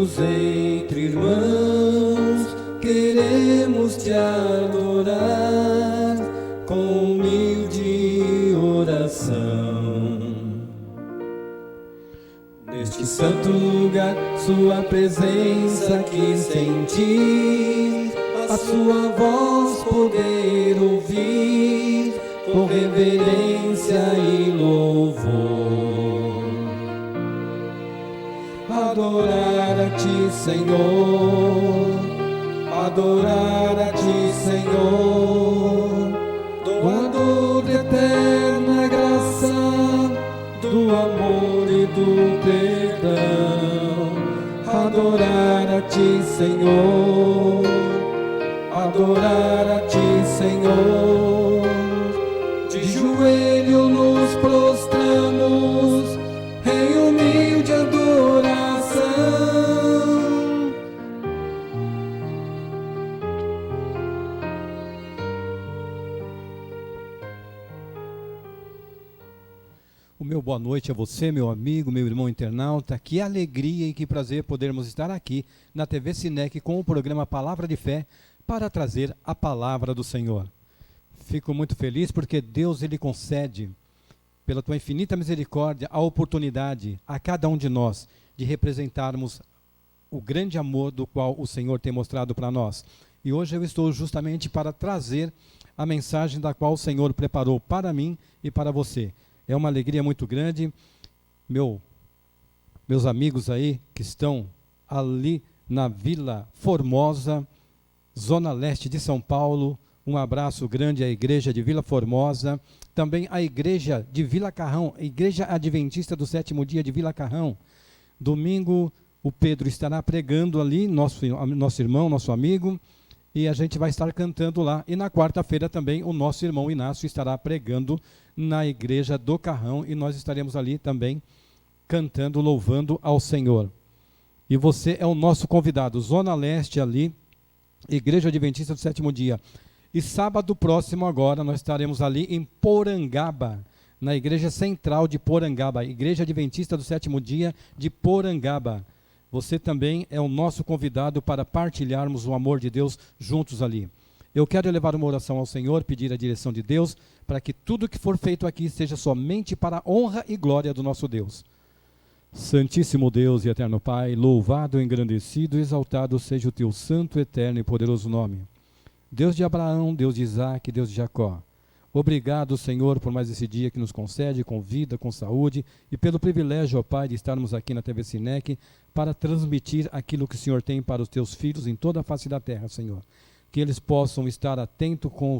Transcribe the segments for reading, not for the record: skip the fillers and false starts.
Entre irmãos, queremos te adorar com humilde oração. Neste santo lugar, sua presença aqui sentir, a sua voz poder ouvir, com reverência e louvor. Adorar a ti, Senhor, adorar a ti, Senhor, doador de eterna graça, do amor e do perdão. Adorar a ti, Senhor, adorar a ti, Senhor, de joelho nos prostramos em humilde adoração. O meu boa noite a você, meu amigo, meu irmão internauta. Que alegria e que prazer podermos estar aqui na TV Sinec com o programa Palavra de Fé para trazer a palavra do Senhor. Fico muito feliz porque Deus ele concede, pela tua infinita misericórdia, a oportunidade a cada um de nós de representarmos o grande amor do qual o Senhor tem mostrado para nós. E hoje eu estou justamente para trazer a mensagem da qual o Senhor preparou para mim e para você. É uma alegria muito grande. Meus amigos aí que estão ali na Vila Formosa, Zona Leste de São Paulo, um abraço grande à igreja de Vila Formosa, também à igreja de Vila Carrão, a igreja adventista do sétimo dia de Vila Carrão. Domingo o Pedro estará pregando ali, nosso irmão, nosso amigo, e a gente vai estar cantando lá. E na quarta-feira também o nosso irmão Inácio estará pregando na igreja do Carrão, e nós estaremos ali também cantando, louvando ao Senhor. E você é o nosso convidado, Zona Leste ali, Igreja Adventista do Sétimo Dia. E sábado próximo agora nós estaremos ali em Porangaba, na Igreja Central de Porangaba, Igreja Adventista do Sétimo Dia de Porangaba. Você também é o nosso convidado para partilharmos o amor de Deus juntos ali. Eu quero elevar uma oração ao Senhor, pedir a direção de Deus, para que tudo que for feito aqui seja somente para a honra e glória do nosso Deus. Santíssimo Deus e eterno Pai, louvado, engrandecido e exaltado seja o teu santo, eterno e poderoso nome. Deus de Abraão, Deus de Isaac, Deus de Jacó. Obrigado, Senhor, por mais esse dia que nos concede, com vida, com saúde, e pelo privilégio, ó Pai, de estarmos aqui na TV Sinec para transmitir aquilo que o Senhor tem para os teus filhos em toda a face da terra, Senhor. Que eles possam estar atentos com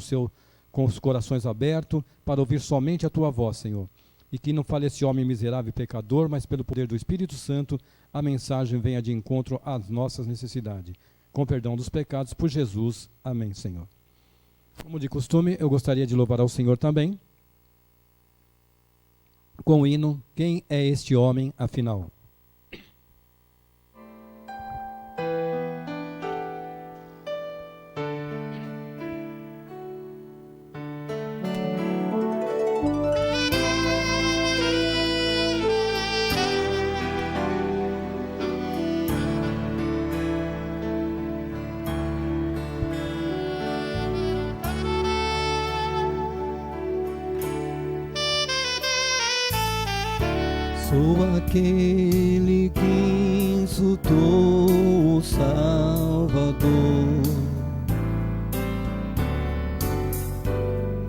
os corações abertos para ouvir somente a tua voz, Senhor. E que não fale esse homem miserável e pecador, mas pelo poder do Espírito Santo, a mensagem venha de encontro às nossas necessidades. Com perdão dos pecados, por Jesus. Amém, Senhor. Como de costume, eu gostaria de louvar ao Senhor também com o hino Quem é este homem, afinal? Sou aquele que insultou o Salvador,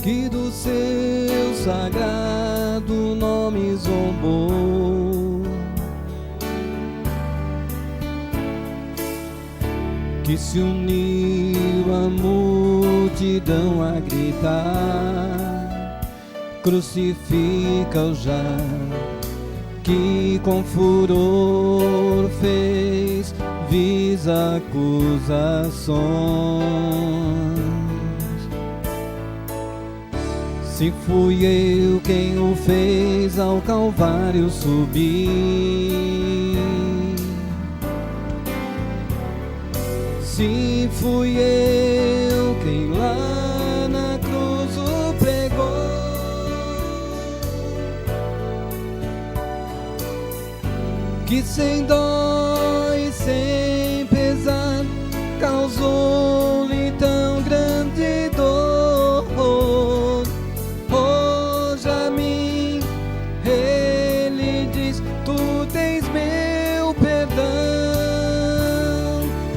que do seu sagrado nome zombou, que se uniu à multidão a gritar: crucifica-o já, que com furor fez vis acusações. Se fui eu quem o fez ao Calvário subir, se fui eu quem lá na cruz o pregou, que sem dó e sem causou-lhe tão grande dor. Hoje a mim ele diz: tu tens meu perdão.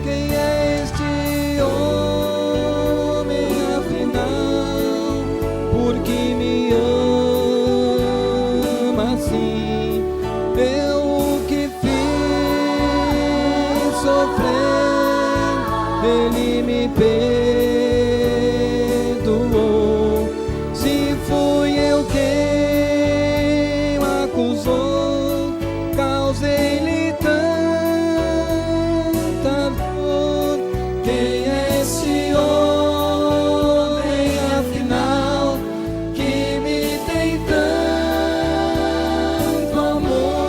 Quem é este homem afinal? Porque me ama assim? Eu que fiz sofrer, ele me perdoou. Se fui eu quem o acusou, causei-lhe tanta dor. Quem é esse homem afinal que me tem tanto amor?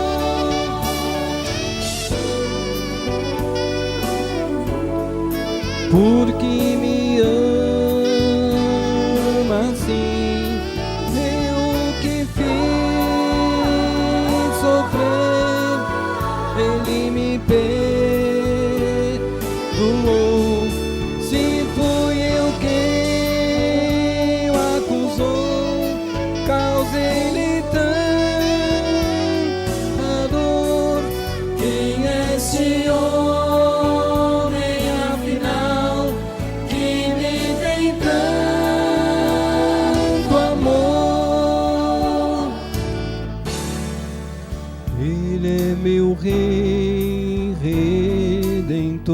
Porque me ama assim, eu que fiz sofrer, ele me perdoou. Se fui eu quem o acusou, causei-lhe tanta dor. Quem é esse homem afinal que me tem tanto amor? Ele é meu rei redentor.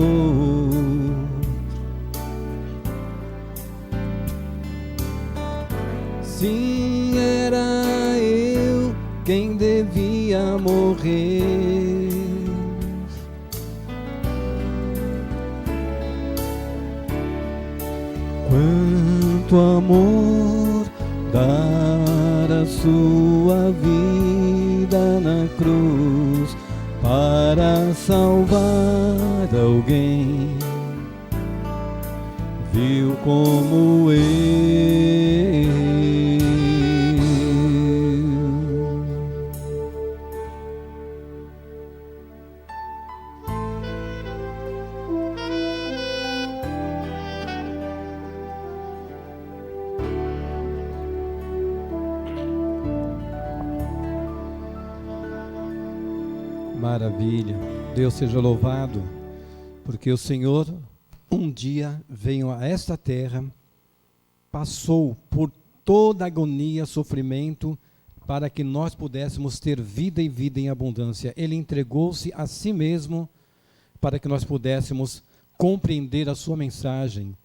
Sim, era eu quem devia morrer. Quanto amor dar a sua vida na cruz para salvar alguém. Viu como eu. Maravilha. Deus seja louvado, porque o Senhor um dia veio a esta terra, passou por toda agonia, sofrimento, para que nós pudéssemos ter vida e vida em abundância. Ele entregou-se a si mesmo para que nós pudéssemos compreender a sua mensagem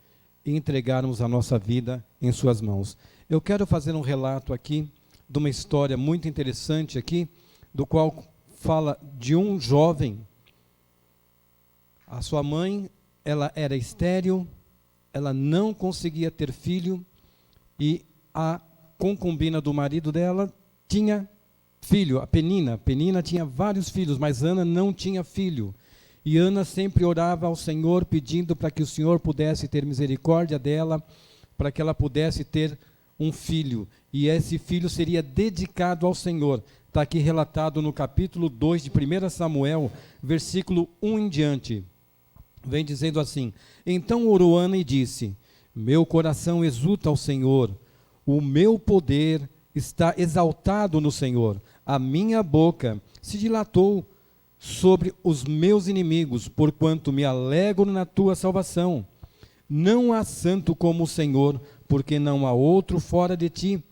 e entregarmos a nossa vida em suas mãos. Eu quero fazer um relato aqui de uma história muito interessante aqui, do qual fala de um jovem. A sua mãe, ela era estéril, ela não conseguia ter filho, e a concubina do marido dela tinha filho, a Penina. Penina tinha vários filhos, mas Ana não tinha filho. E Ana sempre orava ao Senhor, pedindo para que o Senhor pudesse ter misericórdia dela, para que ela pudesse ter um filho. E esse filho seria dedicado ao Senhor. Está aqui relatado no capítulo 2 de 1 Samuel, versículo 1 em diante. Vem dizendo assim: então orou Ana e disse: meu coração exulta ao Senhor, o meu poder está exaltado no Senhor. A minha boca se dilatou sobre os meus inimigos, porquanto me alegro na tua salvação. Não há santo como o Senhor, porque não há outro fora de ti.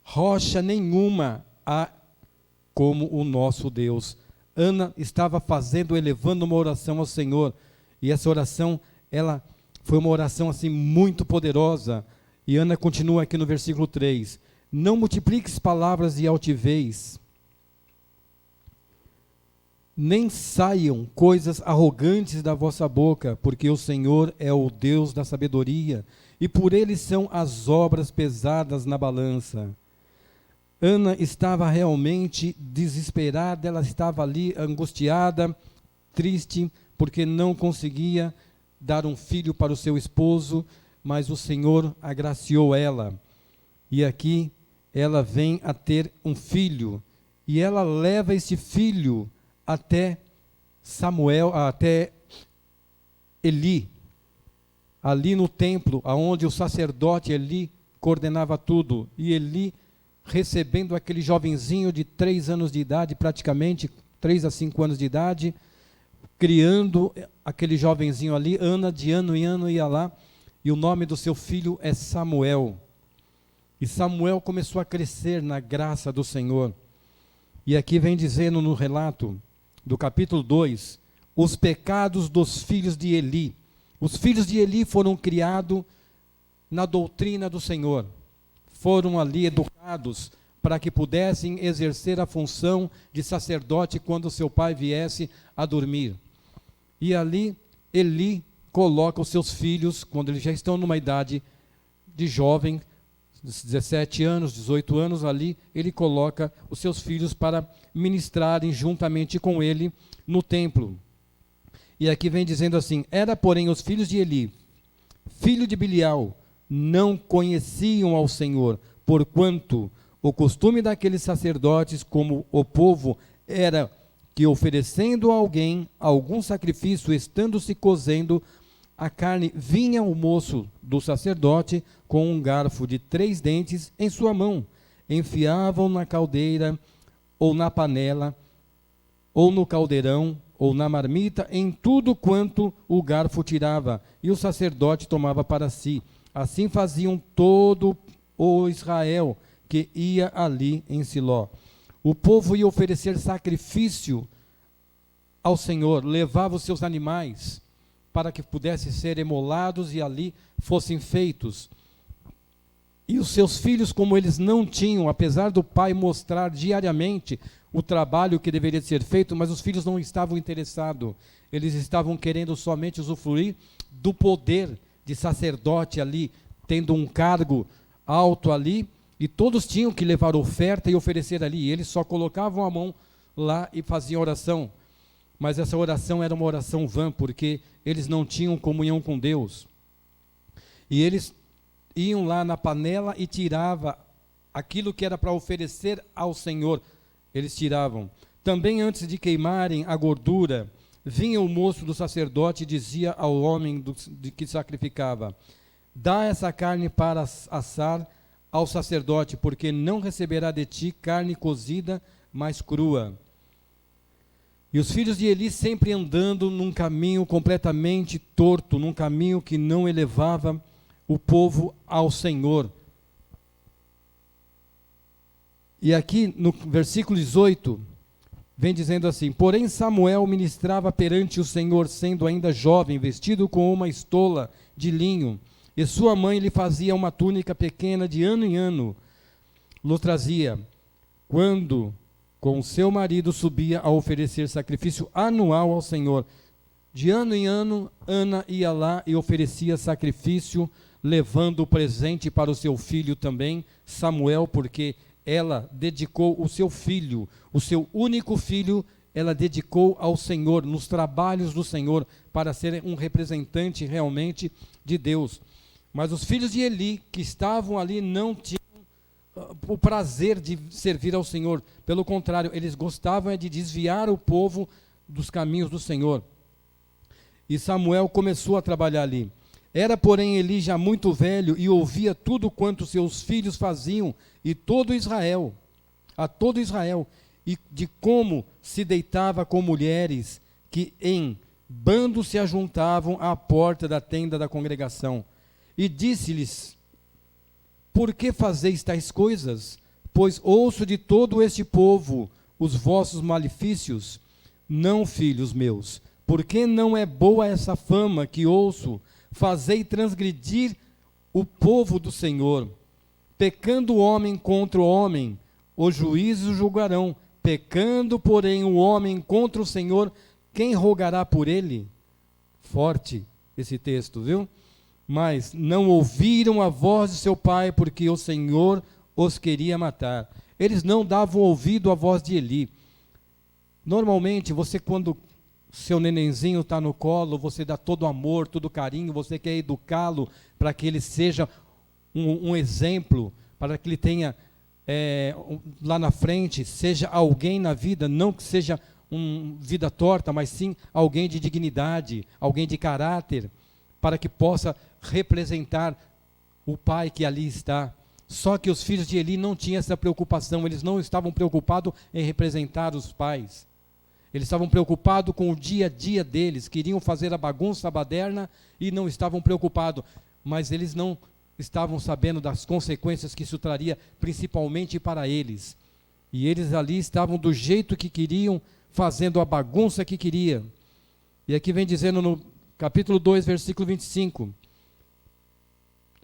Rocha nenhuma há como o nosso Deus. Ana estava elevando uma oração ao Senhor, e essa oração, ela foi uma oração assim muito poderosa. E Ana continua aqui no versículo 3: não multipliques palavras de altivez, nem saiam coisas arrogantes da vossa boca, porque o Senhor é o Deus da sabedoria, e por ele são as obras pesadas na balança. Ana estava realmente desesperada, ela estava ali angustiada, triste, porque não conseguia dar um filho para o seu esposo, mas o Senhor agraciou ela. E aqui ela vem a ter um filho, e ela leva esse filho até Samuel, até Eli. ali no templo, aonde o sacerdote Eli coordenava tudo, e Eli recebendo aquele jovenzinho de 3 anos de idade, praticamente 3 a 5 anos de idade, criando aquele jovenzinho ali, de ano em ano ia lá, e o nome do seu filho é Samuel. E Samuel começou a crescer na graça do Senhor. E aqui vem dizendo no relato do capítulo 2, os pecados dos filhos de Eli. Os filhos de Eli foram criados na doutrina do Senhor. Foram ali educados para que pudessem exercer a função de sacerdote quando seu pai viesse a dormir. E ali Eli coloca os seus filhos, quando eles já estão numa idade de jovem, 17 anos, 18 anos, ali ele coloca os seus filhos para ministrarem juntamente com ele no templo. E aqui vem dizendo assim: era porém os filhos de Eli, filho de Bilial, não conheciam ao Senhor, porquanto o costume daqueles sacerdotes, como o povo, era que oferecendo a alguém algum sacrifício, estando-se cozendo a carne, vinha o moço do sacerdote com um garfo de 3 dentes em sua mão, enfiavam na caldeira, ou na panela, ou no caldeirão, ou na marmita, em tudo quanto o garfo tirava, e o sacerdote tomava para si. Assim faziam todo o Israel que ia ali em Siló. O povo ia oferecer sacrifício ao Senhor, levava os seus animais para que pudessem ser emolados e ali fossem feitos. E os seus filhos, como eles não tinham, apesar do pai mostrar diariamente o trabalho que deveria ser feito, mas os filhos não estavam interessados. Eles estavam querendo somente usufruir do poder de sacerdote ali, tendo um cargo alto ali, e todos tinham que levar oferta e oferecer ali. E eles só colocavam a mão lá e faziam oração. Mas essa oração era uma oração vã, porque eles não tinham comunhão com Deus. E eles iam lá na panela e tiravam aquilo que era para oferecer ao Senhor. Eles tiravam. Também antes de queimarem a gordura, vinha o moço do sacerdote e dizia ao homem que sacrificava: dá essa carne para assar ao sacerdote, porque não receberá de ti carne cozida, mas crua. E os filhos de Eli sempre andando num caminho completamente torto, num caminho que não elevava o povo ao Senhor. E aqui no versículo 18, vem dizendo assim: porém Samuel ministrava perante o Senhor, sendo ainda jovem, vestido com uma estola de linho, e sua mãe lhe fazia uma túnica pequena, de ano em ano lhe trazia, quando com seu marido subia a oferecer sacrifício anual ao Senhor. De ano em ano, Ana ia lá e oferecia sacrifício, levando o presente para o seu filho também, Samuel, porque ela dedicou o seu filho, o seu único filho, ela dedicou ao Senhor, nos trabalhos do Senhor, para ser um representante realmente de Deus. Mas os filhos de Eli, que estavam ali, não tinham o prazer de servir ao Senhor. Pelo contrário, eles gostavam de desviar o povo dos caminhos do Senhor. E Samuel começou a trabalhar ali. Era, porém, Eli já muito velho e ouvia tudo quanto seus filhos faziam, e todo Israel, e de como se deitava com mulheres que em bando se ajuntavam à porta da tenda da congregação. E disse-lhes: por que fazeis tais coisas? Pois ouço de todo este povo os vossos malefícios. Não, filhos meus, porque não é boa essa fama que ouço. Fazei transgredir o povo do Senhor. Pecando o homem contra o homem, os juízes julgarão. Pecando, porém, o homem contra o Senhor, quem rogará por ele? Forte esse texto, viu? Mas não ouviram a voz de seu pai, porque o Senhor os queria matar. Eles não davam ouvido à voz de Eli. Normalmente, você quando seu nenenzinho está no colo, você dá todo amor, todo carinho, você quer educá-lo para que ele seja um exemplo, para que ele tenha lá na frente, seja alguém na vida, não que seja vida torta, mas sim alguém de dignidade, alguém de caráter. para que possa representar o pai que ali está. Só que os filhos de Eli não tinham essa preocupação, eles não estavam preocupados em representar os pais. Eles estavam preocupados com o dia a dia deles, queriam fazer a bagunça, a baderna, e não estavam preocupados. Mas eles não estavam sabendo das consequências que isso traria, principalmente para eles. E eles ali estavam do jeito que queriam, fazendo a bagunça que queriam. E aqui vem dizendo no capítulo 2, versículo 25.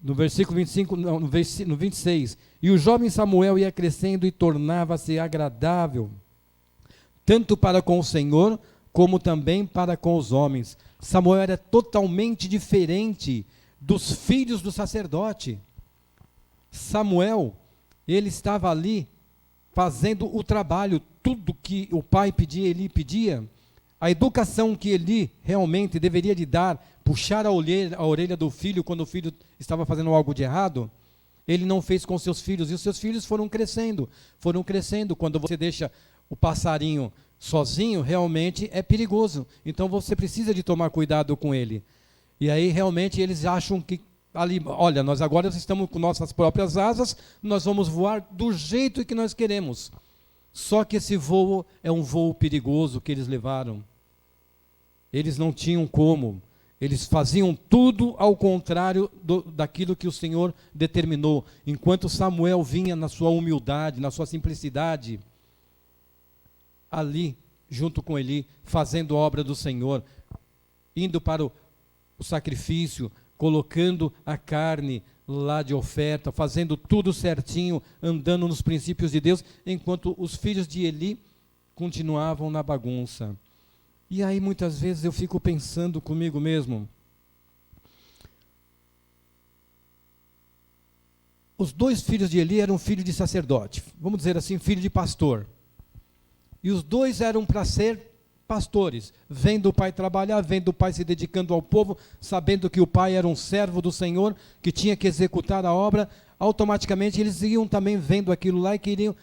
No versículo 25, não, no 26. E o jovem Samuel ia crescendo e tornava-se agradável, tanto para com o Senhor, como também para com os homens. Samuel era totalmente diferente dos filhos do sacerdote. Samuel, ele estava ali fazendo o trabalho, tudo que o pai pedia, ele pedia. A educação que ele realmente deveria de dar, puxar a orelha do filho quando o filho estava fazendo algo de errado, ele não fez com seus filhos, e os seus filhos foram crescendo. Quando você deixa o passarinho sozinho, realmente é perigoso. Então você precisa de tomar cuidado com ele. E aí realmente eles acham que, ali, olha, nós agora estamos com nossas próprias asas, nós vamos voar do jeito que nós queremos. Só que esse voo é um voo perigoso que eles levaram. Eles não tinham como. Eles faziam tudo ao contrário daquilo que o Senhor determinou. Enquanto Samuel vinha na sua humildade, na sua simplicidade, ali, junto com Eli, fazendo a obra do Senhor, indo para o sacrifício, colocando a carne lá de oferta, fazendo tudo certinho, andando nos princípios de Deus, enquanto os filhos de Eli continuavam na bagunça. E aí muitas vezes eu fico pensando comigo mesmo, os dois filhos de Eli eram filhos de sacerdote, vamos dizer assim, filho de pastor. E os dois eram para ser pastores, vendo o pai trabalhar, vendo o pai se dedicando ao povo, sabendo que o pai era um servo do Senhor, que tinha que executar a obra, automaticamente eles iam também vendo aquilo lá e queriam,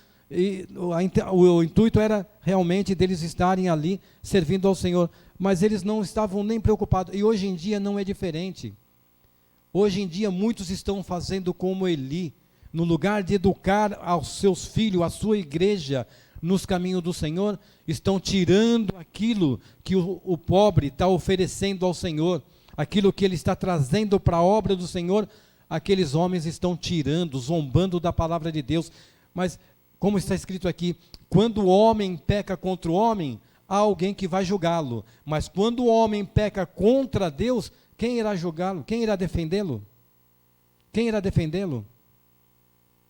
o intuito era realmente deles estarem ali servindo ao Senhor, mas eles não estavam nem preocupados, e hoje em dia não é diferente. Hoje em dia muitos estão fazendo como Eli, no lugar de educar aos seus filhos, a sua igreja, nos caminhos do Senhor, estão tirando aquilo que o pobre está oferecendo ao Senhor, aquilo que ele está trazendo para a obra do Senhor, aqueles homens estão tirando, zombando da palavra de Deus. Mas, como está escrito aqui, quando o homem peca contra o homem, há alguém que vai julgá-lo. Mas quando o homem peca contra Deus, quem irá julgá-lo? Quem irá defendê-lo? Quem irá defendê-lo?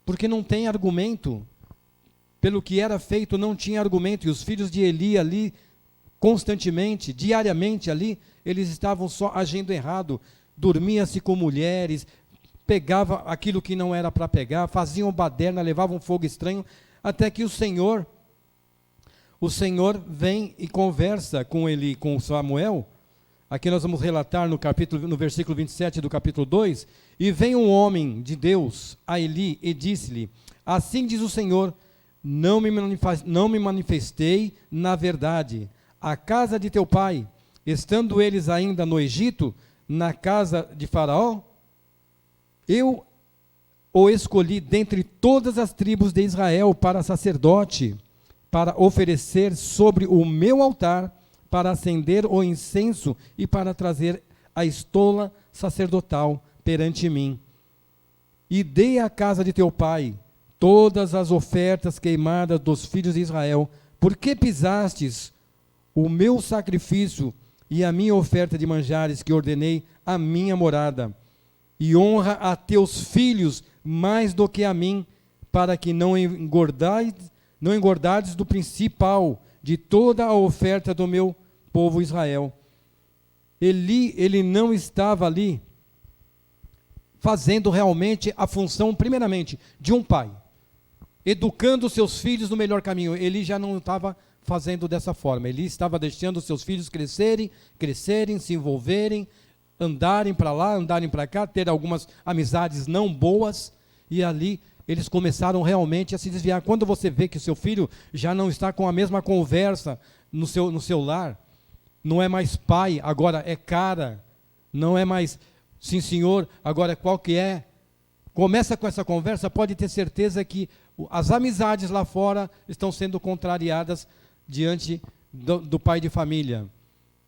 Porque não tem argumento. Pelo que era feito, não tinha argumento. E os filhos de Eli ali, constantemente, diariamente ali, eles estavam só agindo errado. Dormia-se com mulheres, pegava aquilo que não era para pegar, faziam baderna, levavam fogo estranho, até que o Senhor vem e conversa com Eli, com Samuel. Aqui nós vamos relatar no versículo 27 do capítulo 2, e vem um homem de Deus a Eli e disse-lhe, assim diz o Senhor, não me manifestei na verdade, a casa de teu pai, estando eles ainda no Egito, na casa de Faraó, eu o escolhi dentre todas as tribos de Israel para sacerdote, para oferecer sobre o meu altar, para acender o incenso e para trazer a estola sacerdotal perante mim. E dei à casa de teu pai todas as ofertas queimadas dos filhos de Israel, porque pisastes o meu sacrifício e a minha oferta de manjares que ordenei à minha morada, e honra a teus filhos mais do que a mim, para que não engordardes do principal de toda a oferta do meu povo Israel. Ele não estava ali fazendo realmente a função, primeiramente, de um pai, educando seus filhos no melhor caminho. Ele já não estava fazendo dessa forma. Ele estava deixando seus filhos crescerem, se envolverem, andarem para lá, andarem para cá, ter algumas amizades não boas, e ali eles começaram realmente a se desviar. Quando você vê que o seu filho já não está com a mesma conversa no seu lar, não é mais pai, agora é cara, Não é mais, sim senhor, agora qual que é? Começa com essa conversa, pode ter certeza que as amizades lá fora estão sendo contrariadas diante do pai de família.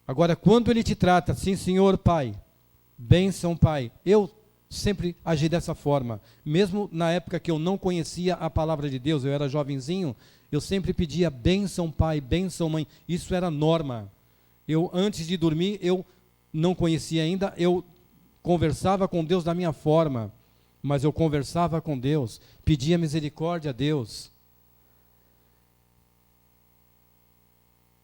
Agora, quando ele te trata, sim senhor pai, bênção pai, eu sempre agi dessa forma. Mesmo na época que eu não conhecia a palavra de Deus, eu era jovenzinho, eu sempre pedia bênção pai, bênção mãe, isso era norma. Eu, antes de dormir, eu não conhecia ainda, eu conversava com Deus da minha forma, mas eu conversava com Deus, pedia misericórdia a Deus.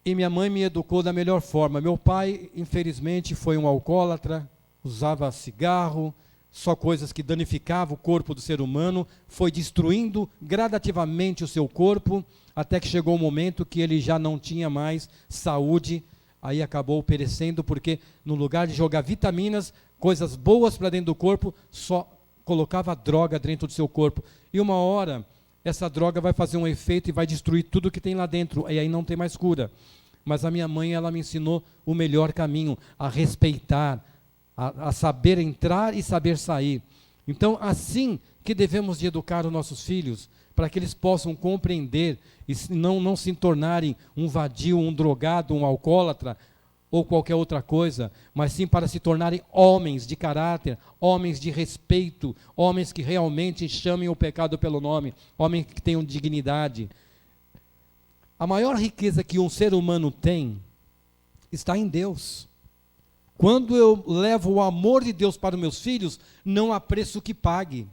E minha mãe me educou da melhor forma. Meu pai, infelizmente, foi um alcoólatra, usava cigarro, só coisas que danificavam o corpo do ser humano, foi destruindo gradativamente o seu corpo, até que chegou o momento que ele já não tinha mais saúde, aí acabou perecendo, porque no lugar de jogar vitaminas, coisas boas para dentro do corpo, só colocava droga dentro do seu corpo. E uma hora, essa droga vai fazer um efeito e vai destruir tudo que tem lá dentro, e aí não tem mais cura. Mas a minha mãe, ela me ensinou o melhor caminho, a respeitar, a saber entrar e saber sair. Então, assim que devemos de educar os nossos filhos, para que eles possam compreender e não se tornarem um vadio, um drogado, um alcoólatra, ou qualquer outra coisa, mas sim para se tornarem homens de caráter, homens de respeito, homens que realmente chamem o pecado pelo nome, homens que tenham dignidade. A maior riqueza que um ser humano tem está em Deus. Quando eu levo o amor de Deus para os meus filhos, não há preço que pague.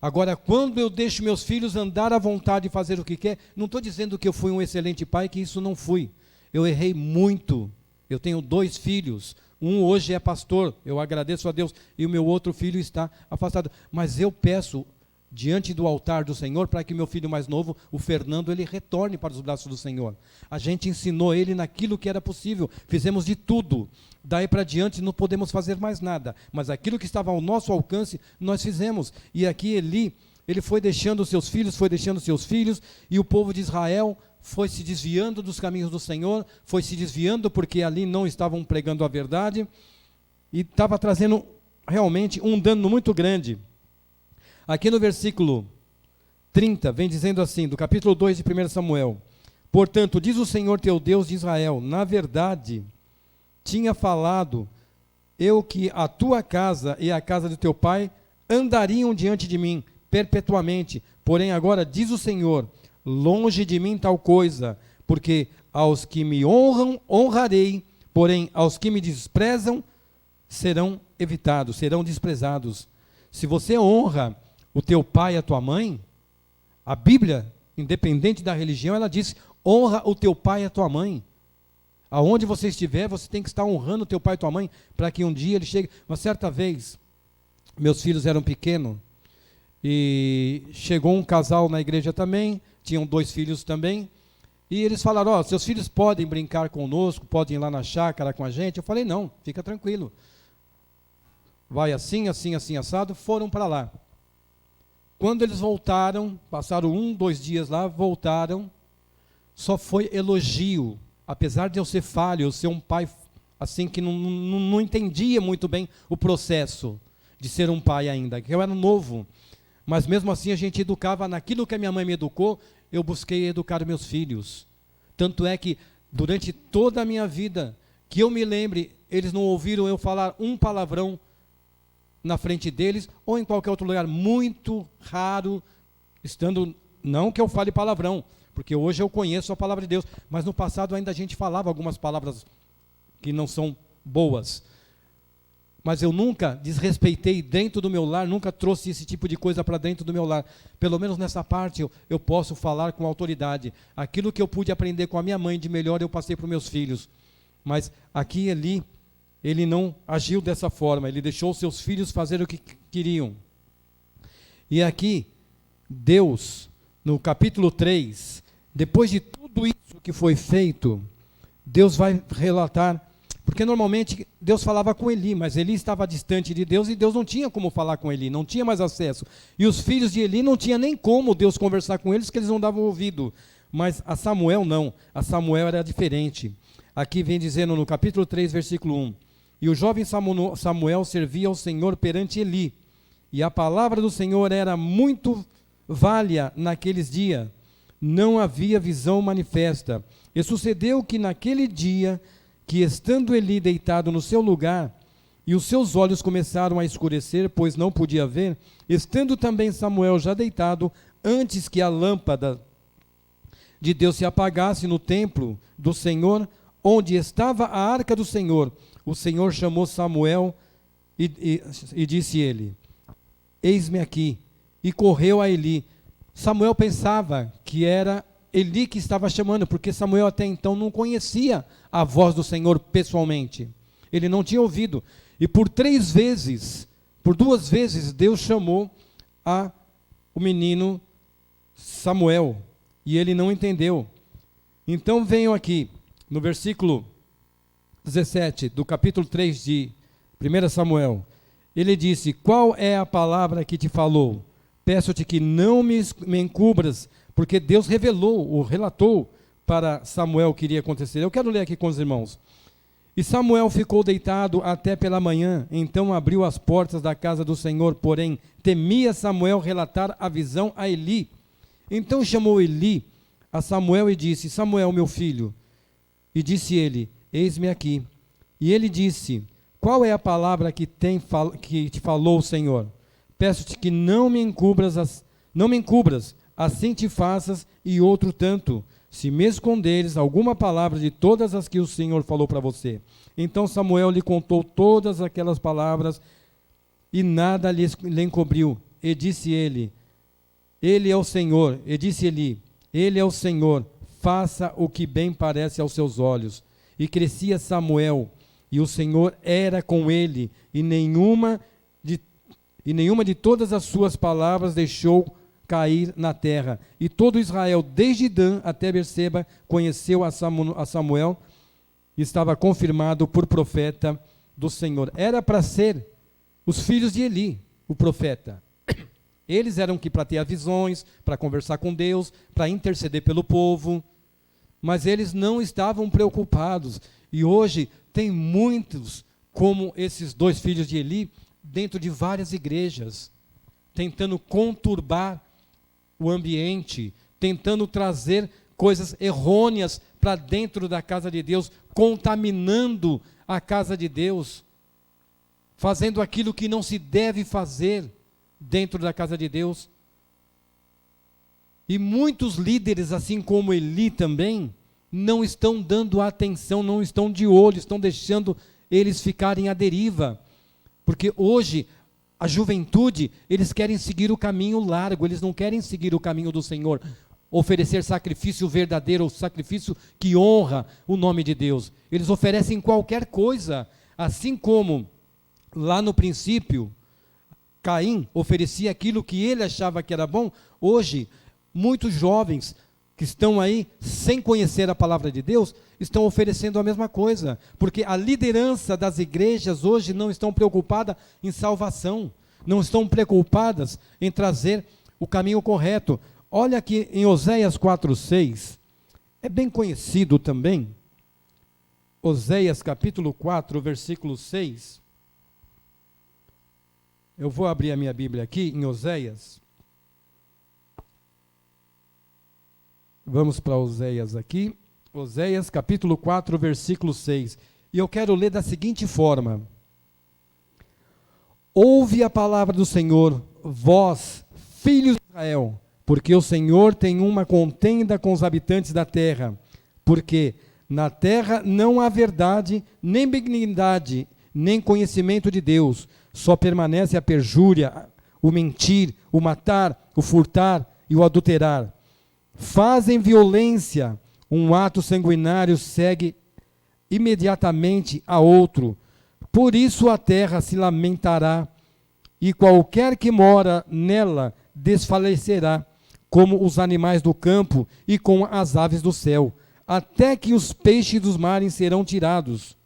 Agora, quando eu deixo meus filhos andar à vontade e fazer o que quer, não estou dizendo que eu fui um excelente pai, que isso não fui. Eu errei muito. Eu tenho 2 filhos. Um hoje é pastor, eu agradeço a Deus, e o meu outro filho está afastado. Mas eu peço, diante do altar do Senhor, para que meu filho mais novo, o Fernando, ele retorne para os braços do Senhor. A gente ensinou ele naquilo que era possível, fizemos de tudo. Daí para diante não podemos fazer mais nada, mas aquilo que estava ao nosso alcance, nós fizemos. E aqui ele foi deixando seus filhos, e o povo de Israel foi se desviando dos caminhos do Senhor, foi se desviando porque ali não estavam pregando a verdade, e estava trazendo realmente um dano muito grande. Aqui no versículo 30, vem dizendo assim, do capítulo 2 de 1 Samuel: portanto, diz o Senhor teu Deus de Israel, na verdade, tinha falado eu que a tua casa e a casa do teu pai andariam diante de mim perpetuamente, porém agora diz o Senhor, longe de mim tal coisa, porque aos que me honram, honrarei, porém aos que me desprezam, serão evitados, serão desprezados. Se você honra o teu pai e a tua mãe, a Bíblia, independente da religião, ela diz, honra o teu pai e a tua mãe. Aonde você estiver, você tem que estar honrando o teu pai e tua mãe, para que um dia ele chegue. Uma certa vez, meus filhos eram pequenos, e chegou um casal na igreja também, tinham 2 filhos também, e eles falaram, seus filhos podem brincar conosco, podem ir lá na chácara com a gente. Eu falei, não, fica tranquilo. Vai assim, assim, assim, assado, foram para lá. Quando eles voltaram, passaram 1, 2 dias lá, voltaram, só foi elogio, apesar de eu ser falho, eu ser um pai assim que não entendia muito bem o processo de ser um pai ainda, que eu era novo, mas mesmo assim a gente educava naquilo que a minha mãe me educou, eu busquei educar meus filhos. Tanto é que durante toda a minha vida, que eu me lembre, eles não ouviram eu falar um palavrão na frente deles, ou em qualquer outro lugar, muito raro, estando, não que eu fale palavrão, porque hoje eu conheço a palavra de Deus, mas no passado ainda a gente falava algumas palavras que não são boas. Mas eu nunca desrespeitei dentro do meu lar, nunca trouxe esse tipo de coisa para dentro do meu lar. Pelo menos nessa parte eu posso falar com autoridade. Aquilo que eu pude aprender com a minha mãe de melhor, eu passei para os meus filhos. Mas aqui e ali, ele não agiu dessa forma, ele deixou seus filhos fazer o que queriam. E aqui, Deus, no capítulo 3, depois de tudo isso que foi feito, Deus vai relatar, porque normalmente Deus falava com Eli, mas Eli estava distante de Deus e Deus não tinha como falar com Eli, não tinha mais acesso. E os filhos de Eli não tinha nem como Deus conversar com eles, que eles não davam ouvido. Mas a Samuel não, a Samuel era diferente. Aqui vem dizendo no capítulo 3, versículo 1, E o jovem Samuel servia ao Senhor perante Eli. E a palavra do Senhor era muito válida naqueles dias. Não havia visão manifesta. E sucedeu que naquele dia, que estando Eli deitado no seu lugar, e os seus olhos começaram a escurecer, pois não podia ver, estando também Samuel já deitado, antes que a lâmpada de Deus se apagasse no templo do Senhor, onde estava a arca do Senhor, o Senhor chamou Samuel e disse ele: eis-me aqui. E correu a Eli. Samuel pensava que era Eli que estava chamando, porque Samuel até então não conhecia a voz do Senhor pessoalmente. Ele não tinha ouvido. E por 2 vezes, Deus chamou o menino Samuel, e ele não entendeu. Então venham aqui, no versículo 17, do capítulo 3 de 1 Samuel, ele disse: qual é a palavra que te falou? Peço-te que não me encubras, porque Deus relatou para Samuel o que iria acontecer. Eu quero ler aqui com os irmãos. E Samuel ficou deitado até pela manhã, então abriu as portas da casa do Senhor, porém temia Samuel relatar a visão a Eli. Então chamou Eli a Samuel e disse: Samuel, meu filho. E disse ele: eis-me aqui. E ele disse: qual é a palavra que te falou o Senhor? Peço-te que não me encubras, assim te faças e outro tanto, se me esconderes alguma palavra de todas as que o Senhor falou para você. Então Samuel lhe contou todas aquelas palavras e nada lhe encobriu. E disse ele: ele é o Senhor. E disse Eli: ele é o Senhor, faça o que bem parece aos seus olhos. E crescia Samuel, e o Senhor era com ele, e nenhuma de todas as suas palavras deixou cair na terra. E todo Israel, desde Dan até Berseba, conheceu a Samuel, e estava confirmado por profeta do Senhor. Era para ser os filhos de Eli, o profeta. Eles eram que para ter as visões, para conversar com Deus, para interceder pelo povo, mas eles não estavam preocupados. E hoje tem muitos como esses 2 filhos de Eli dentro de várias igrejas, tentando conturbar o ambiente, tentando trazer coisas errôneas para dentro da casa de Deus, contaminando a casa de Deus, fazendo aquilo que não se deve fazer dentro da casa de Deus. E muitos líderes, assim como Eli também, não estão dando atenção, não estão de olho, estão deixando eles ficarem à deriva. Porque hoje, a juventude, eles querem seguir o caminho largo, eles não querem seguir o caminho do Senhor, oferecer sacrifício verdadeiro, sacrifício que honra o nome de Deus. Eles oferecem qualquer coisa, assim como lá no princípio, Caim oferecia aquilo que ele achava que era bom. Hoje, muitos jovens que estão aí sem conhecer a palavra de Deus, estão oferecendo a mesma coisa, porque a liderança das igrejas hoje não estão preocupadas em salvação, não estão preocupadas em trazer o caminho correto. Olha aqui em Oséias 4:6, é bem conhecido também, Oséias capítulo 4, versículo 6, eu vou abrir a minha Bíblia aqui em Oséias. Vamos para Oséias aqui, Oséias capítulo 4, versículo 6, e eu quero ler da seguinte forma: ouve a palavra do Senhor, vós, filhos de Israel, porque o Senhor tem uma contenda com os habitantes da terra, porque na terra não há verdade, nem benignidade, nem conhecimento de Deus, só permanece a perjúria, o mentir, o matar, o furtar e o adulterar. Fazem violência, um ato sanguinário segue imediatamente a outro. Por isso a terra se lamentará, e qualquer que mora nela desfalecerá, como os animais do campo e como as aves do céu, até que os peixes dos mares serão tirados.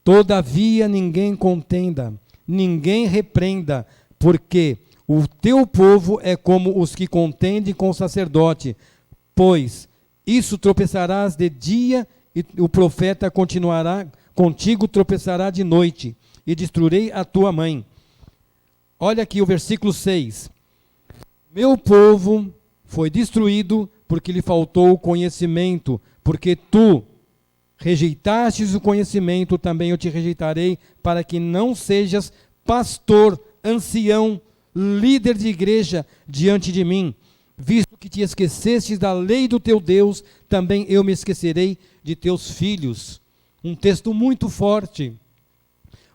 Todavia ninguém contenda, ninguém repreenda, porque o teu povo é como os que contendem com o sacerdote, pois isso tropeçarás de dia e o profeta continuará contigo tropeçará de noite, e destruirei a tua mãe. Olha aqui o versículo 6. Meu povo foi destruído porque lhe faltou o conhecimento, porque tu rejeitastes o conhecimento, também eu te rejeitarei, para que não sejas pastor, ancião, líder de igreja diante de mim. Visto que te esquecestes da lei do teu Deus, também eu me esquecerei de teus filhos. Um texto muito forte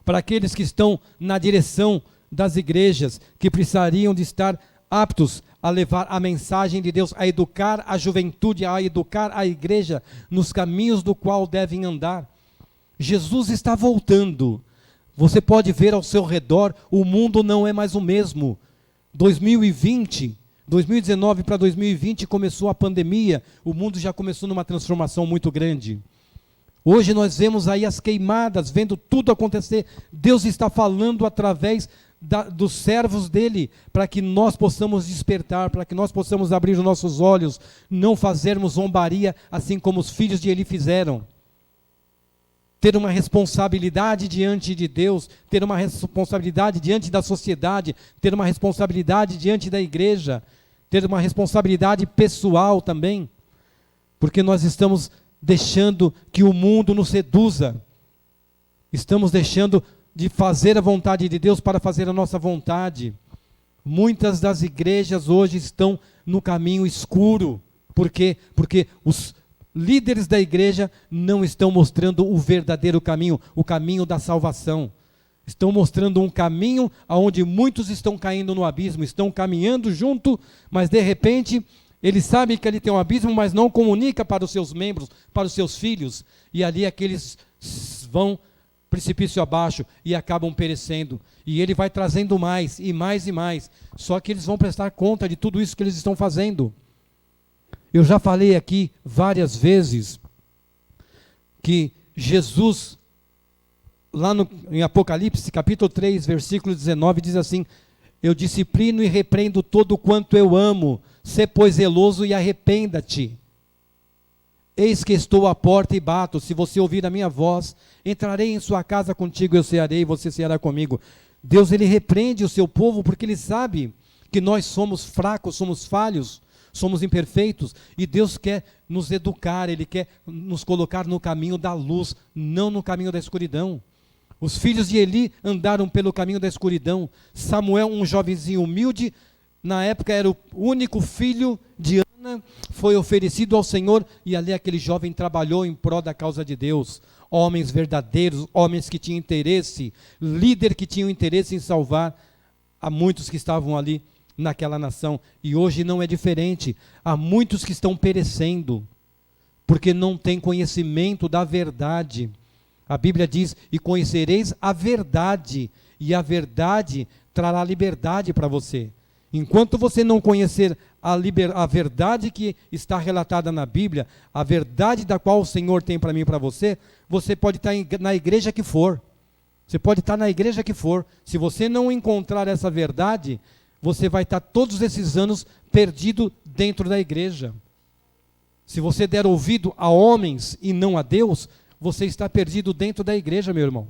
para aqueles que estão na direção das igrejas, que precisariam de estar aptos a levar a mensagem de Deus, a educar a juventude, a educar a igreja nos caminhos do qual devem andar. Jesus está voltando. Você pode ver ao seu redor, o mundo não é mais o mesmo. 2019 para 2020 começou a pandemia, o mundo já começou numa transformação muito grande. Hoje nós vemos aí as queimadas, vendo tudo acontecer. Deus está falando através dos servos dele, para que nós possamos despertar, para que nós possamos abrir os nossos olhos, não fazermos zombaria, assim como os filhos de Eli fizeram. Ter uma responsabilidade diante de Deus, ter uma responsabilidade diante da sociedade, ter uma responsabilidade diante da igreja, ter uma responsabilidade pessoal também, porque nós estamos deixando que o mundo nos seduza, estamos deixando de fazer a vontade de Deus para fazer a nossa vontade. Muitas das igrejas hoje estão no caminho escuro. Por quê? Porque os líderes da igreja não estão mostrando o verdadeiro caminho, o caminho da salvação. Estão mostrando um caminho onde muitos estão caindo no abismo, estão caminhando junto, mas de repente ele sabe que ali tem um abismo, mas não comunica para os seus membros, para os seus filhos, e ali aqueles vão precipício abaixo e acabam perecendo. E ele vai trazendo mais e mais e mais. Só que eles vão prestar conta de tudo isso que eles estão fazendo. Eu já falei aqui várias vezes que Jesus, lá em Apocalipse, capítulo 3, versículo 19, diz assim: eu disciplino e repreendo todo quanto eu amo, sê pois zeloso e arrependa-te. Eis que estou à porta e bato, se você ouvir a minha voz, entrarei em sua casa contigo, eu cearei, você ceará comigo. Deus, ele repreende o seu povo porque ele sabe que nós somos fracos, somos falhos, somos imperfeitos, e Deus quer nos educar, ele quer nos colocar no caminho da luz, não no caminho da escuridão. Os filhos de Eli andaram pelo caminho da escuridão. Samuel, um jovenzinho humilde, na época era o único filho de Ana, foi oferecido ao Senhor, e ali aquele jovem trabalhou em prol da causa de Deus. Homens verdadeiros, homens que tinham interesse, líder que tinham interesse em salvar a muitos que estavam ali naquela nação. E hoje não é diferente. Há muitos que estão perecendo, porque não têm conhecimento da verdade. A Bíblia diz: e conhecereis a verdade, e a verdade trará liberdade para você. Enquanto você não conhecer a verdade que está relatada na Bíblia, a verdade da qual o Senhor tem para mim e para você, você pode estar na igreja que for. Você pode estar na igreja que for. Se você não encontrar essa verdade, você vai estar todos esses anos perdido dentro da igreja. Se você der ouvido a homens e não a Deus, você está perdido dentro da igreja, meu irmão.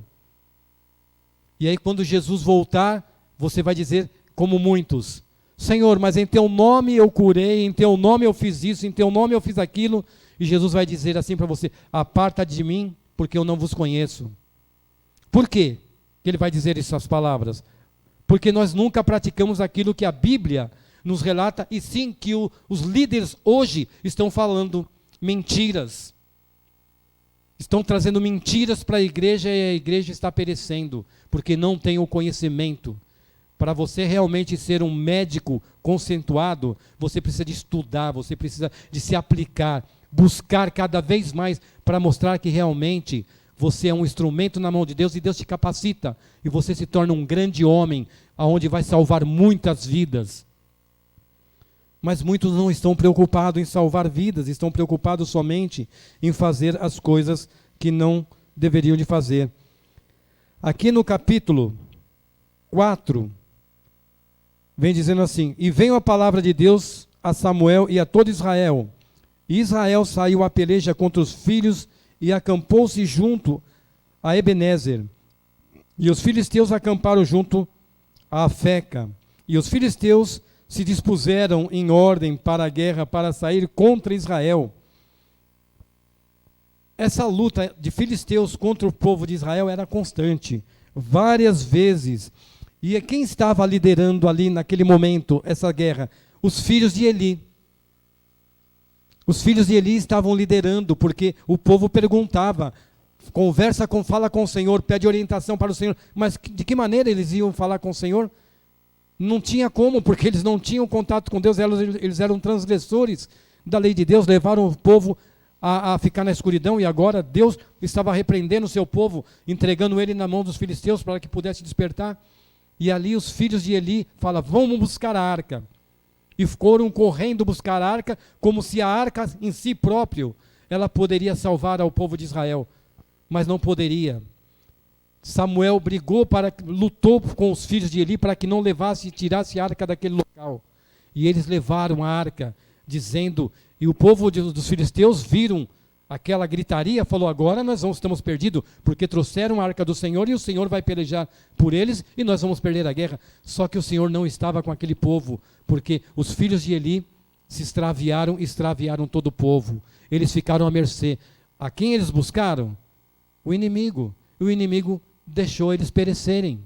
E aí quando Jesus voltar, você vai dizer, como muitos: Senhor, mas em teu nome eu curei, em teu nome eu fiz isso, em teu nome eu fiz aquilo. E Jesus vai dizer assim para você: aparta de mim, porque eu não vos conheço. Por quê que ele vai dizer essas palavras? Porque nós nunca praticamos aquilo que a Bíblia nos relata, e sim que os líderes hoje estão falando mentiras. Estão trazendo mentiras para a igreja, e a igreja está perecendo, porque não tem o conhecimento. Para você realmente ser um médico conceituado, você precisa de estudar, você precisa de se aplicar, buscar cada vez mais para mostrar que realmente você é um instrumento na mão de Deus, e Deus te capacita, e você se torna um grande homem, aonde vai salvar muitas vidas. Mas muitos não estão preocupados em salvar vidas, estão preocupados somente em fazer as coisas que não deveriam de fazer. Aqui no capítulo 4, vem dizendo assim: e veio a palavra de Deus a Samuel e a todo Israel. E Israel saiu à peleja contra os filhos e acampou-se junto a Ebenezer. E os filisteus acamparam junto a Afeca. E os filisteus se dispuseram em ordem para a guerra, para sair contra Israel. Essa luta de filisteus contra o povo de Israel era constante, várias vezes. E quem estava liderando ali naquele momento essa guerra? Os filhos de Eli. Os filhos de Eli estavam liderando, porque o povo perguntava, fala com o Senhor, pede orientação para o Senhor. Mas de que maneira eles iam falar com o Senhor? Não tinha como, porque eles não tinham contato com Deus, eles eram transgressores da lei de Deus, levaram o povo a ficar na escuridão, e agora Deus estava repreendendo o seu povo, entregando ele na mão dos filisteus para que pudesse despertar. E ali os filhos de Eli falam, vamos buscar a arca. E foram correndo buscar a arca, como se a arca em si próprio, ela poderia salvar ao povo de Israel. Mas não poderia. Samuel lutou com os filhos de Eli para que não levasse e tirasse a arca daquele local. E eles levaram a arca, dizendo, e o povo dos filisteus viram aquela gritaria, falou, agora nós estamos perdidos, porque trouxeram a arca do Senhor e o Senhor vai pelejar por eles e nós vamos perder a guerra. Só que o Senhor não estava com aquele povo, porque os filhos de Eli se extraviaram todo o povo. Eles ficaram à mercê. A quem eles buscaram? O inimigo. E o inimigo deixou eles perecerem.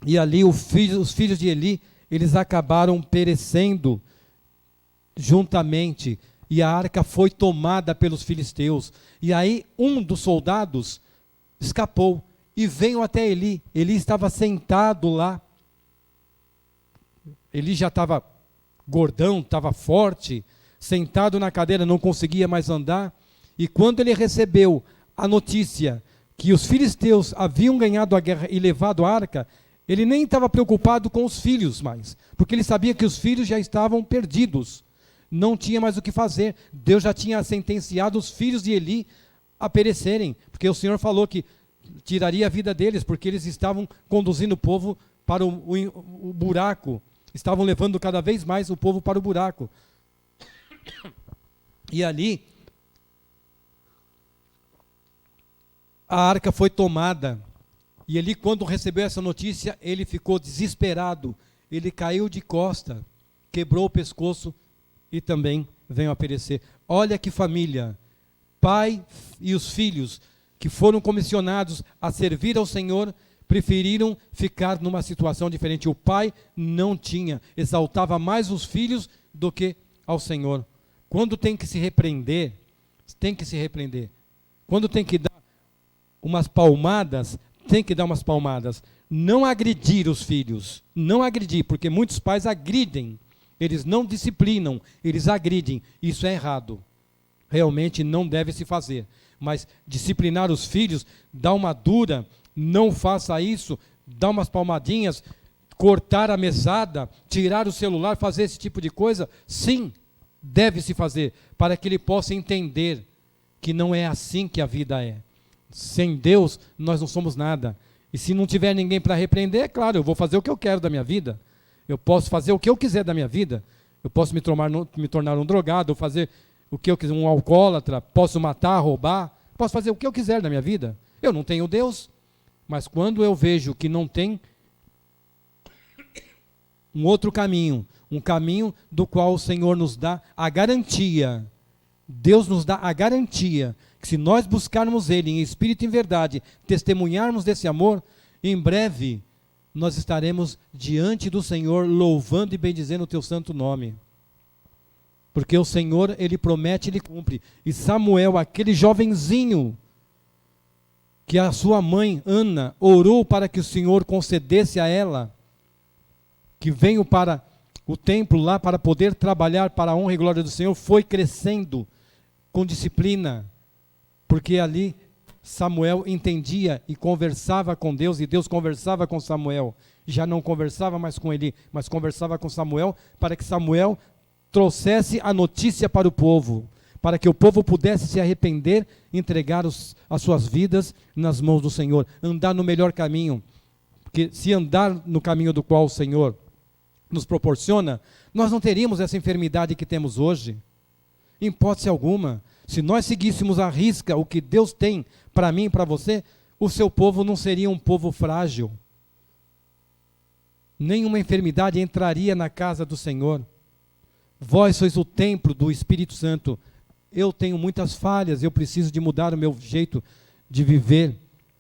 E ali os filhos de Eli, eles acabaram perecendo juntamente. E a arca foi tomada pelos filisteus. E aí um dos soldados escapou e veio até Eli. Eli estava sentado lá. Eli já estava gordão, estava forte, sentado na cadeira, não conseguia mais andar. E quando ele recebeu a notícia que os filisteus haviam ganhado a guerra e levado a arca, ele nem estava preocupado com os filhos mais, porque ele sabia que os filhos já estavam perdidos. Não tinha mais o que fazer. Deus já tinha sentenciado os filhos de Eli a perecerem, porque o Senhor falou que tiraria a vida deles, porque eles estavam conduzindo o povo para o buraco, estavam levando cada vez mais o povo para o buraco. E ali, a arca foi tomada, e Eli, quando recebeu essa notícia, ele ficou desesperado, ele caiu de costa, quebrou o pescoço, e também venham a perecer. Olha que família, pai e os filhos que foram comissionados a servir ao Senhor, preferiram ficar numa situação diferente. O pai não tinha, exaltava mais os filhos do que ao Senhor. Quando tem que se repreender, tem que se repreender. Quando tem que dar umas palmadas, tem que dar umas palmadas. Não agredir os filhos, não agredir, porque muitos pais agridem. Eles não disciplinam, eles agridem. Isso é errado. Realmente não deve se fazer. Mas disciplinar os filhos, dar uma dura, não faça isso, dar umas palmadinhas, cortar a mesada, tirar o celular, fazer esse tipo de coisa, sim, deve se fazer, para que ele possa entender que não é assim que a vida é. Sem Deus, nós não somos nada. E se não tiver ninguém para repreender, é claro, eu vou fazer o que eu quero da minha vida. Eu posso fazer o que eu quiser da minha vida. Eu posso me tornar um drogado, fazer o que eu quiser, um alcoólatra, posso matar, roubar, posso fazer o que eu quiser da minha vida. Eu não tenho Deus, mas quando eu vejo que não tem um outro caminho, um caminho do qual o Senhor nos dá a garantia, Deus nos dá a garantia, que se nós buscarmos Ele em espírito e em verdade, testemunharmos desse amor, em breve nós estaremos diante do Senhor, louvando e bendizendo o teu santo nome. Porque o Senhor, Ele promete, Ele cumpre. E Samuel, aquele jovenzinho, que a sua mãe, Ana, orou para que o Senhor concedesse a ela, que veio para o templo lá para poder trabalhar para a honra e glória do Senhor, foi crescendo com disciplina, porque ali Samuel entendia e conversava com Deus, e Deus conversava com Samuel. Já não conversava mais com Eli, mas conversava com Samuel, para que Samuel trouxesse a notícia para o povo, para que o povo pudesse se arrepender, entregar as suas vidas nas mãos do Senhor, andar no melhor caminho. Porque se andar no caminho do qual o Senhor nos proporciona, nós não teríamos essa enfermidade que temos hoje, em hipótese alguma. Se nós seguíssemos à risca o que Deus tem para mim e para você, o seu povo não seria um povo frágil. Nenhuma enfermidade entraria na casa do Senhor. Vós sois o templo do Espírito Santo. Eu tenho muitas falhas, eu preciso de mudar o meu jeito de viver,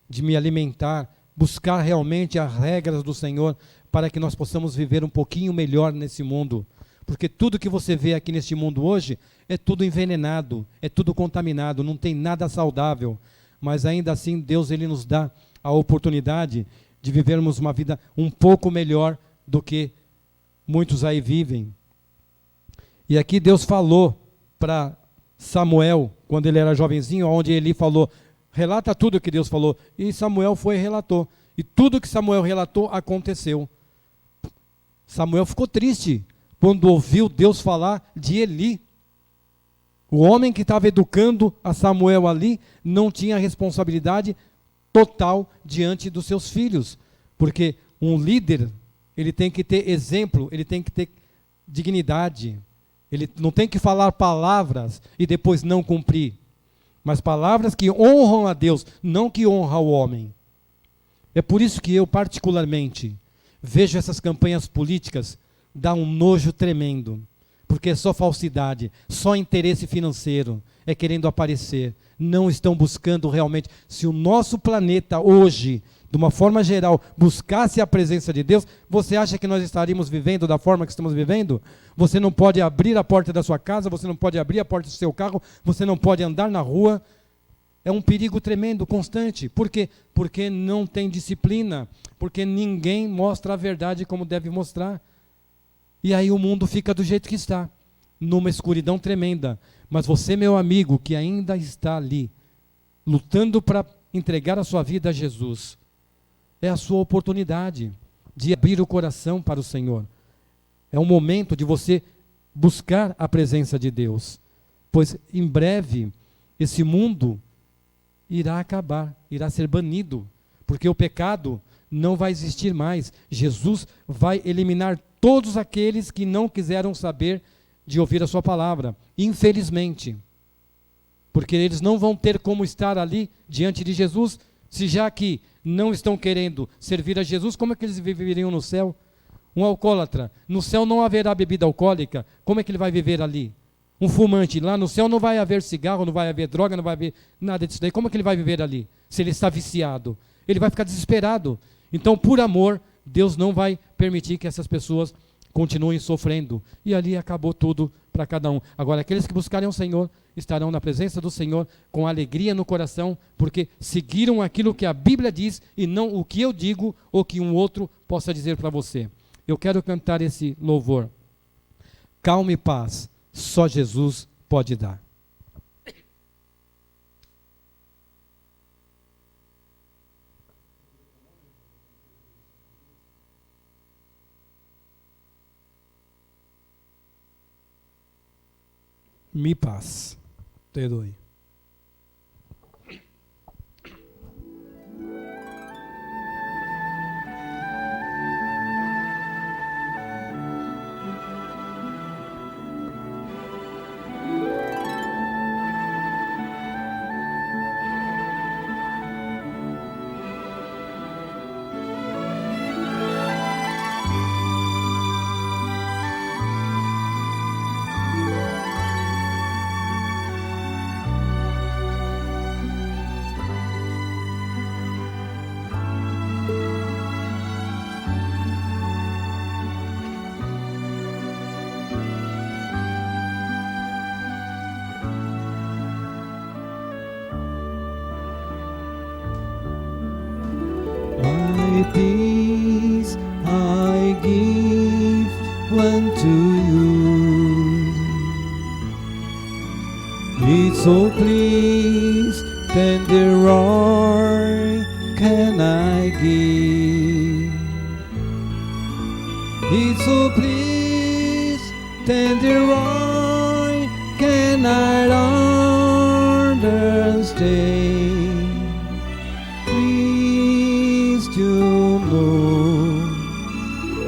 de me alimentar, buscar realmente as regras do Senhor, para que nós possamos viver um pouquinho melhor nesse mundo. Porque tudo que você vê aqui neste mundo hoje é tudo envenenado, é tudo contaminado, não tem nada saudável. Mas ainda assim Deus ele nos dá a oportunidade de vivermos uma vida um pouco melhor do que muitos aí vivem. E aqui Deus falou para Samuel, quando ele era jovenzinho, onde Eli falou, relata tudo o que Deus falou. E Samuel foi e relatou. E tudo que Samuel relatou aconteceu. Samuel ficou triste quando ouviu Deus falar de Eli. O homem que estava educando a Samuel ali não tinha responsabilidade total diante dos seus filhos. Porque um líder, ele tem que ter exemplo, ele tem que ter dignidade. Ele não tem que falar palavras e depois não cumprir. Mas palavras que honram a Deus, não que honram o homem. É por isso que eu, particularmente, vejo essas campanhas políticas dar um nojo tremendo. Porque é só falsidade, só interesse financeiro, é querendo aparecer. Não estão buscando realmente. Se o nosso planeta hoje, de uma forma geral, buscasse a presença de Deus, você acha que nós estaríamos vivendo da forma que estamos vivendo? Você não pode abrir a porta da sua casa, você não pode abrir a porta do seu carro, você não pode andar na rua. É um perigo tremendo, constante. Por quê? Porque não tem disciplina, porque ninguém mostra a verdade como deve mostrar. E aí o mundo fica do jeito que está, numa escuridão tremenda. Mas você, meu amigo, que ainda está ali, lutando para entregar a sua vida a Jesus, é a sua oportunidade de abrir o coração para o Senhor. É um momento de você buscar a presença de Deus, pois em breve esse mundo irá acabar, irá ser banido, porque o pecado não vai existir mais. Jesus vai eliminar todos aqueles que não quiseram saber de ouvir a sua palavra, infelizmente, porque eles não vão ter como estar ali diante de Jesus, se já que não estão querendo servir a Jesus, como é que eles viveriam no céu? Um alcoólatra, no céu não haverá bebida alcoólica, como é que ele vai viver ali? Um fumante, lá no céu não vai haver cigarro, não vai haver droga, não vai haver nada disso daí, como é que ele vai viver ali? Se ele está viciado, ele vai ficar desesperado. Então, por amor, Deus não vai permitir que essas pessoas continuem sofrendo. E ali acabou tudo para cada um. Agora, aqueles que buscarem o Senhor estarão na presença do Senhor com alegria no coração, porque seguiram aquilo que a Bíblia diz e não o que eu digo ou que um outro possa dizer para você. Eu quero cantar esse louvor. Calma e paz, só Jesus pode dar. Mi paz, te doy. Peace I give unto you. It's so please, tender joy can I give. It's so please, tender joy can I understand.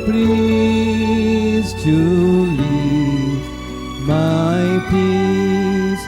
Please to leave my peace.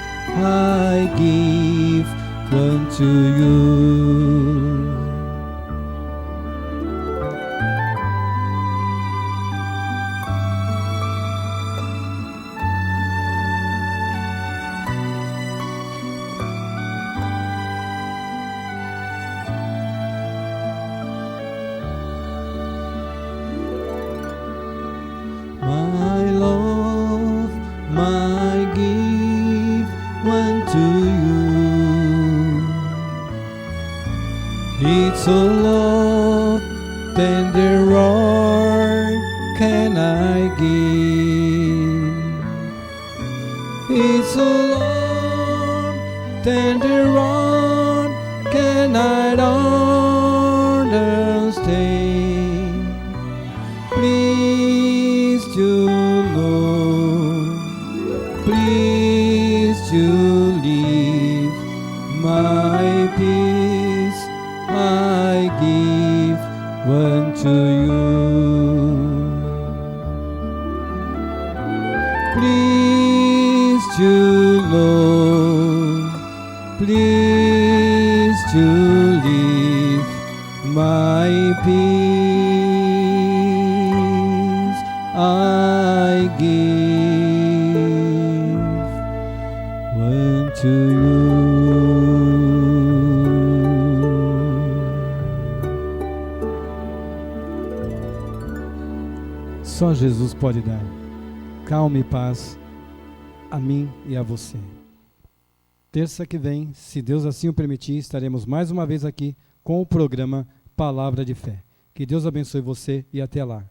It's a love tender roar can I give. It's a love tender roar can I understand. Please to Lord, please to leave my peace I give unto you. Please to Lord, please to leave my peace I give unto you. Só Jesus pode dar calma e paz a mim e a você. Terça que vem, se Deus assim o permitir, estaremos mais uma vez aqui com o programa Palavra de Fé. Que Deus abençoe você e até lá.